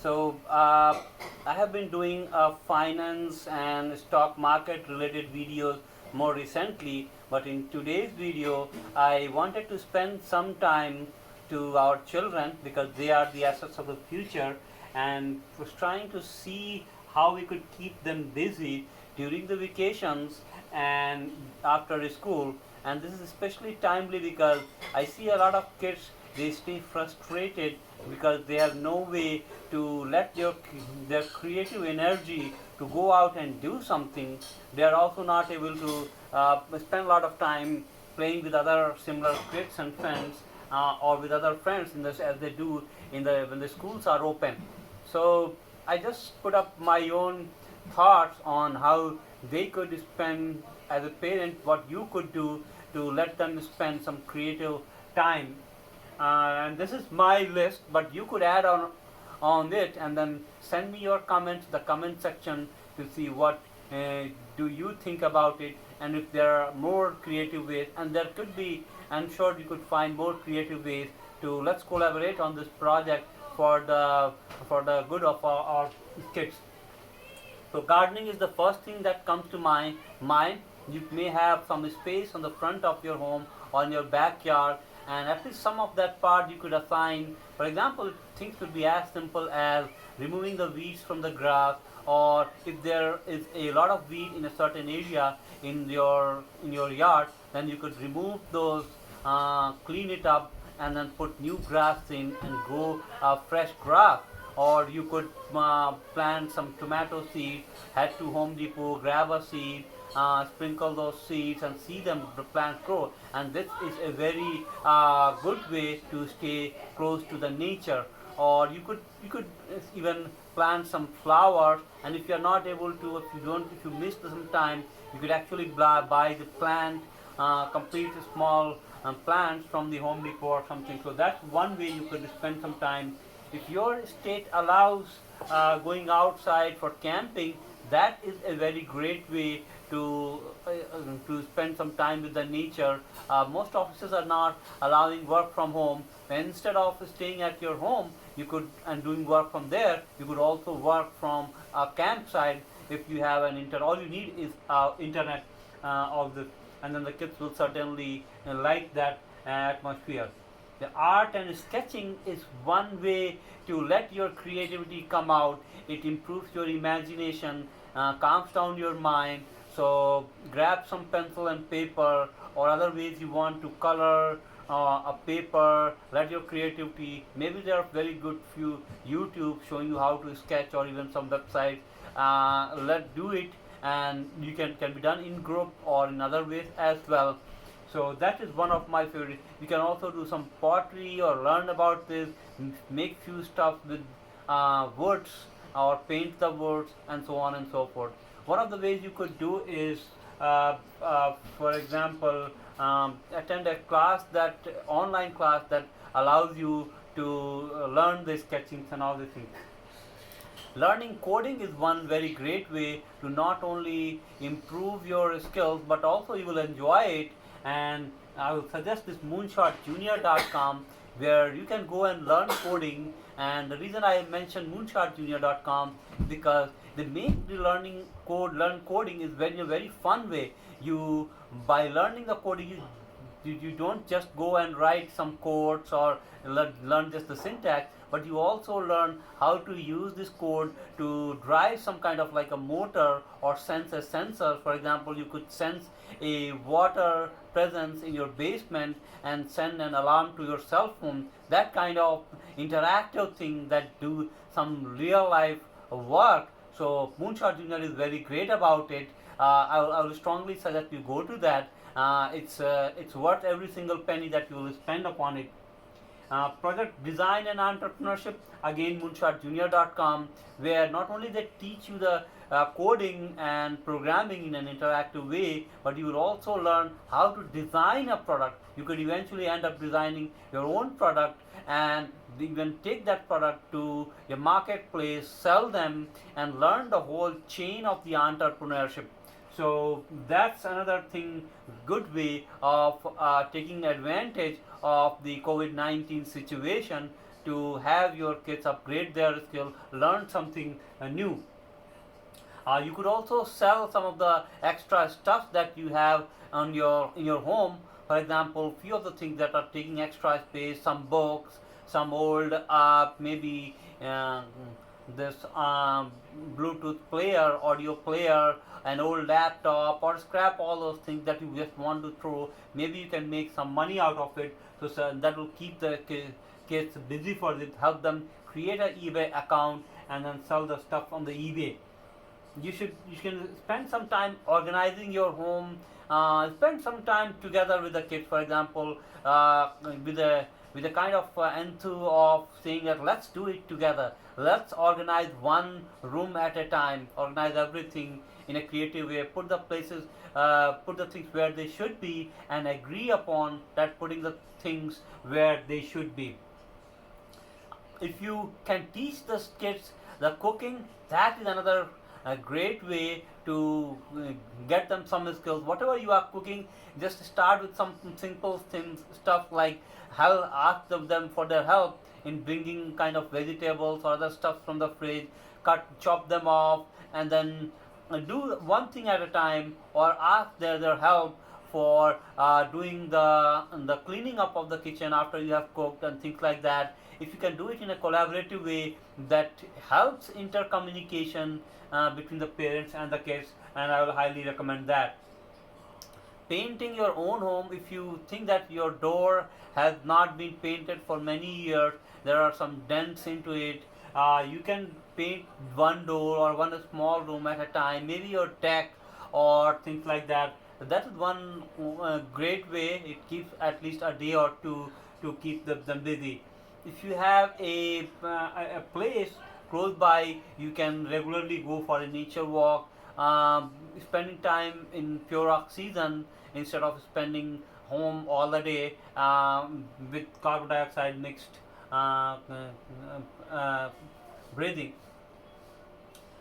So I have been doing finance and stock market related videos more recently, but in today's video, I wanted to spend some time to our children because they are the assets of the future, and was trying to see how we could keep them busy during the vacations and after school. And this is especially timely because I see a lot of kids, they stay frustrated because they have no way to let their creative energy to go out and do something. They are also not able to spend a lot of time playing with other similar kids and friends, or with other friends in this, as they do in the when the schools are open. So I just put up my own thoughts on how they could spend, as a parent, what you could do to let them spend some creative time. And this is my list, but you could add on it and then send me your comments in the comment section to see what do you think about it, and if there are more creative ways. And there could be, I'm sure you could find more creative ways to let's collaborate on this project for the good of our kids. So gardening is the first thing that comes to my mind. You may have some space on the front of your home or in your backyard, and at least some of that part you could assign. For example, things could be as simple as removing the weeds from the grass, or if there is a lot of weed in a certain area in your yard, then you could remove those, clean it up, and then put new grass in and grow fresh grass. Or you could plant some tomato seeds, head to Home Depot, grab a seed, sprinkle those seeds and see them the plant grow. And this is a very good way to stay close to the nature. Or you could even plant some flowers, and if you are not able to, if you miss some time, you could actually buy the plant, complete small plants from the Home Depot or something. So that's one way you could spend some time. If your state allows going outside for camping, that is a very great way to spend some time with the nature. Most offices are not allowing work from home. Instead of staying at your home, you could and doing work from there, you could also work from a campsite if you have an internet. All you need is internet of the, and then the kids will certainly like that atmosphere. The art and sketching is one way to let your creativity come out. It improves your imagination, calms down your mind. So grab some pencil and paper, or other ways you want to color a paper. Let your creativity. Maybe there are very good few YouTube showing you how to sketch, or even some websites. Let do it, and you can be done in group or in other ways as well. So that is one of my favorites. You can also do some pottery or learn about this, make few stuff with words, or paint the words, and so on and so forth. One of the ways you could do is, for example, attend a class, that online class that allows you to learn the sketching and all these things. Learning coding is one very great way to not only improve your skills, but also you will enjoy it. And I will suggest this moonshotjunior.com, where you can go and learn coding. And the reason I mentioned moonshotjunior.com because they make the learn coding is very fun way. You, by learning the coding, you don't just go and write some codes or learn just the syntax, but you also learn how to use this code to drive some kind of like a motor or sense a sensor. For example, you could sense a water presence in your basement and send an alarm to your cell phone. That kind of interactive thing that do some real life work. So Moonshot Junior is very great about it. I will strongly suggest you go to that. It's worth every single penny that you will spend upon it. Project design and entrepreneurship, again moonshotjunior.com, where not only they teach you the coding and programming in an interactive way, but you will also learn how to design a product. You could eventually end up designing your own product, and even take that product to a marketplace, sell them, and learn the whole chain of the entrepreneurship. So that's another thing, good way of taking advantage of the COVID-19 situation to have your kids upgrade their skill, learn something new. You could also sell some of the extra stuff that you have on your in your home. For example, few of the things that are taking extra space, some books, some old maybe this Bluetooth player, audio player, an old laptop, or scrap all those things that you just want to throw. Maybe you can make some money out of it. So that will keep the kids busy for it. Help them create an eBay account and then sell the stuff on the eBay. You can spend some time organizing your home. Spend some time together with the kids. For example, with a kind of enthuse of saying that let's do it together. Let's organize one room at a time. Organize everything in a creative way. Put the places, put the things where they should be, and agree upon that putting the things where they should be. If you can teach the kids the cooking, that is another a great way to get them some skills. Whatever you are cooking, just start with some simple things, stuff like ask them for their help in bringing kind of vegetables or other stuff from the fridge, chop them off, and then do one thing at a time, or ask their help for doing the cleaning up of the kitchen after you have cooked and things like that. If you can do it in a collaborative way, that helps intercommunication between the parents and the kids, and I will highly recommend that. Painting your own home. If you think that your door has not been painted for many years, there are some dents into it, you can paint one door or one small room at a time, maybe your deck or things like that. That is one great way. It keeps at least a day or two to keep them busy. If you have a place close by, you can regularly go for a nature walk, spending time in pure oxygen instead of spending home all the day with carbon dioxide mixed breathing.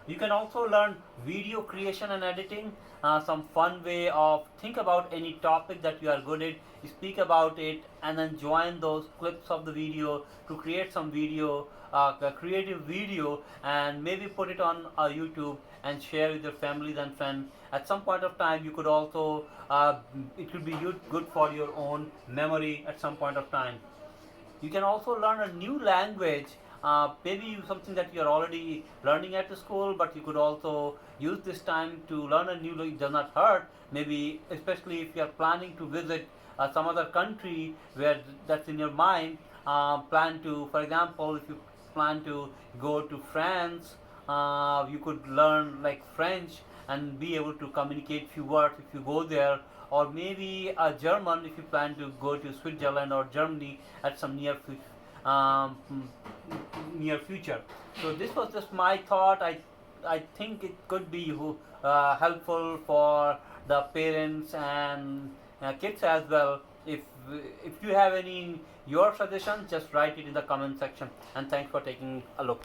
You can also learn video creation and editing, some fun way of think about any topic that you are good at, speak about it, and then join those clips of the video to create some video, a creative video, and maybe put it on YouTube and share with your families and friends. At some point of time, you could also, it could be good for your own memory at some point of time. You can also learn a new language, maybe something that you are already learning at the school, but you could also use this time to learn a new language. It does not hurt, maybe especially if you are planning to visit some other country where that's in your mind. For example, if you plan to go to France, you could learn like French and be able to communicate few words if you go there, or maybe a German if you plan to go to Switzerland or Germany at some near future. So this was just my thought. I think it could be helpful for the parents and kids as well. If you have any your suggestions, just write it in the comment section. And thanks for taking a look.